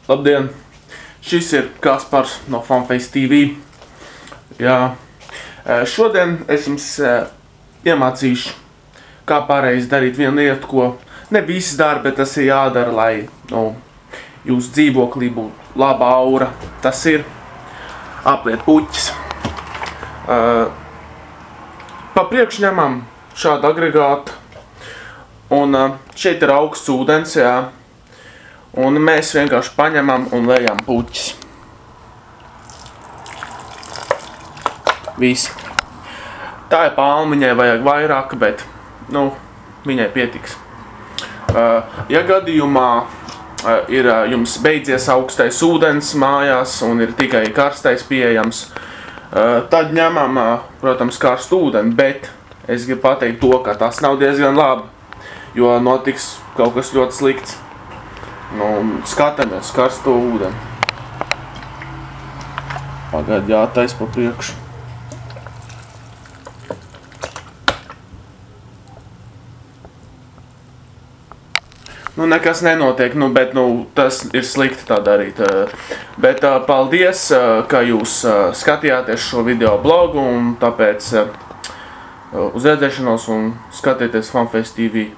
Labdien! Šis ir Kaspars no Funface TV. Jā. Šodien es jums iemācīšu, kā pareizi darīt vienu lietu, ko ne visi dara, bet tas ir jādara, lai jūsu dzīvoklī būtu laba aura. Tas ir apliet puķis. Pa priekšu ņemam šādu agregātu. Un šeit ir augsts ūdens, jā. Un mēs vienkārši paņemam un lejam puķis. Visi. Tā ir palma, viņai vajag vairāk, bet, viņai pietiks. Ja gadījumā ir jums beidzies augstais ūdens mājās un ir tikai karstais pieejams, tad ņemam, protams, karstu ūdeni, bet es gribu pateikt to, ka tas nav diezgan labi, jo notiks kaut kas ļoti slikts. Skatāmies karsto ūdeni. Pagaid, jātais pa priekšu. Nekas nenotiek, bet tas ir slikti tā darīt. Bet paldies, ka jūs skatījāties šo video blogu, un tāpēc uz redzēšanos un skatieties Funface TV.